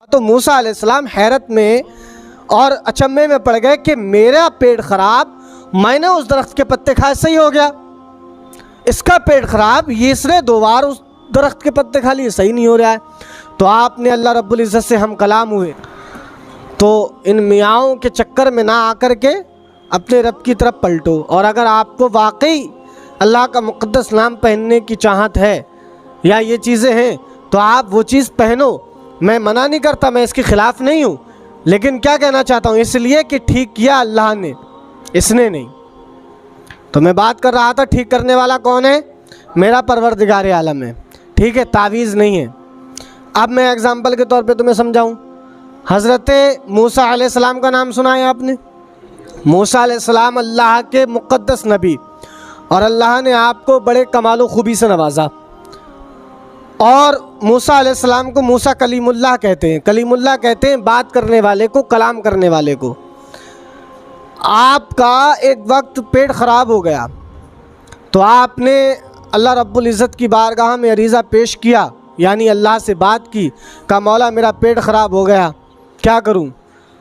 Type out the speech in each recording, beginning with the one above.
तो मूसा अलैहिस्सलाम हैरत में और अचंभे में पड़ गए कि मेरा पेट खराब, मैंने उस दरख्त के पत्ते खाए सही हो गया, इसका पेट खराब, ये इसने 2 बार उस दरख्त के पत्ते खा लिए, सही नहीं हो रहा है। तो आपने अल्लाह रब्बुल इज़्ज़त से हम कलाम हुए। तो इन मियाँओं के चक्कर में ना आकर के अपने रब की तरफ पलटो, और अगर आपको वाकई अल्लाह का मुक़द्दस नाम पहनने की चाहत है या ये चीज़ें हैं तो आप वो चीज़ पहनो। मैं मना नहीं करता, मैं इसके ख़िलाफ़ नहीं हूँ, लेकिन क्या कहना चाहता हूँ, इसलिए कि ठीक किया अल्लाह ने, इसने नहीं। तो मैं बात कर रहा था ठीक करने वाला कौन है, मेरा परवरदिगार आलम है, ठीक है, तावीज़ नहीं है। अब मैं एग्ज़ाम्पल के तौर पे तुम्हें समझाऊँ। हज़रत मूसा अलैहिस्सलाम का नाम सुना है आपने? मूसा अलैहिस्सलाम अल्लाह के मुक़द्दस नबी, और अल्लाह ने आपको बड़े कमाल खूबी से नवाजा। और मूसा अलैहिस्सलाम को मूसा कलीमुल्लाह कहते हैं। कलीमुल्लाह कहते हैं बात करने वाले को, कलाम करने वाले को। आपका एक वक्त पेट ख़राब हो गया तो आपने अल्लाह रब्बुल इज़्ज़त की बारगाह में अरीज़ा पेश किया, यानी अल्लाह से बात की, कहा मौला मेरा पेट ख़राब हो गया, क्या करूं?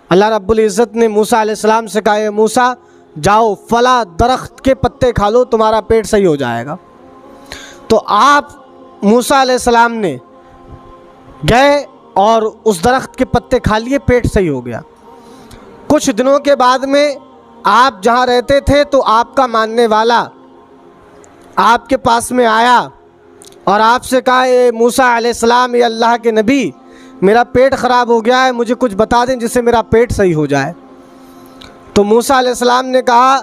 अल्लाह रब्बुल इज़्ज़त ने मूसा अलैहिस्सलाम से कहा, मूसा जाओ फला दरख्त के पत्ते खा लो, तुम्हारा पेट सही हो जाएगा। तो आप मूसा अलैहिस्सलाम ने गए और उस दरख्त के पत्ते खा लिए, पेट सही हो गया। कुछ दिनों के बाद में आप जहाँ रहते थे तो आपका मानने वाला आपके पास में आया और आपसे कहा, ए मूसा अलैहिस्सलाम, ये अल्लाह के नबी, मेरा पेट ख़राब हो गया है, मुझे कुछ बता दें जिससे मेरा पेट सही हो जाए। तो मूसा अलैहिस्सलाम ने कहा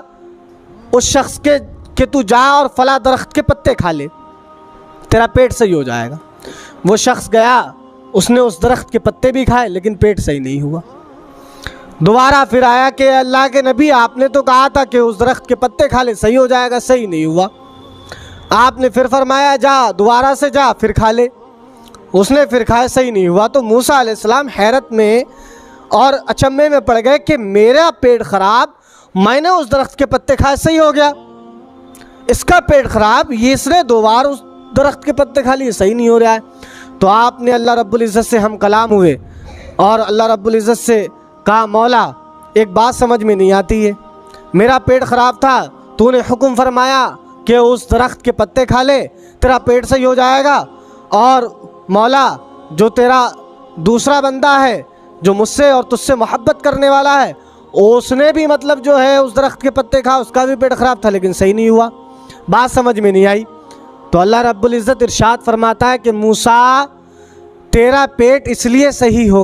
उस शख्स के कि तू जा और फला दरख्त के पत्ते खा ले, तेरा पेट सही हो जाएगा। वो शख्स गया, उसने उस दरख्त के पत्ते भी खाए, लेकिन पेट सही नहीं हुआ। दोबारा फिर आया कि अल्लाह के नबी, आपने तो कहा था कि उस दरख्त के पत्ते खा ले, सही हो जाएगा, सही नहीं हुआ। आपने फिर फरमाया जा, दोबारा से जा, फिर खा ले, उसने फिर खाया, सही नहीं हुआ। तो मूसा अलैहिस्सलाम हैरत में और अचंभे में पड़ गए कि मेरा पेट ख़राब, मैंने उस दरख्त के पत्ते खाए, सही हो गया, इसका पेट ख़राब, ये इसने 2 बार उस दरख्त के पत्ते खा लिए, सही नहीं हो रहा है। तो आपने अल्लाह रब्बुल इज़्ज़त से हम कलाम हुए और अल्लाह रब्बुल इज़्ज़त से कहा, मौला एक बात समझ में नहीं आती है, मेरा पेट ख़राब था, तूने हुक्म फरमाया कि उस दरख्त के पत्ते खा ले, तेरा पेट सही हो जाएगा, और मौला जो तेरा दूसरा बंदा है जो मुझसे और तुझसे मोहब्बत करने वाला है, उसने भी मतलब जो है उस दरख्त के पत्ते खा, उसका भी पेट ख़राब था, लेकिन सही नहीं हुआ। बात समझ में नहीं आई। तो अल्लाह रब्बुल इज़्ज़त इरशाद फरमाता है कि मूसा तेरा पेट इसलिए सही हो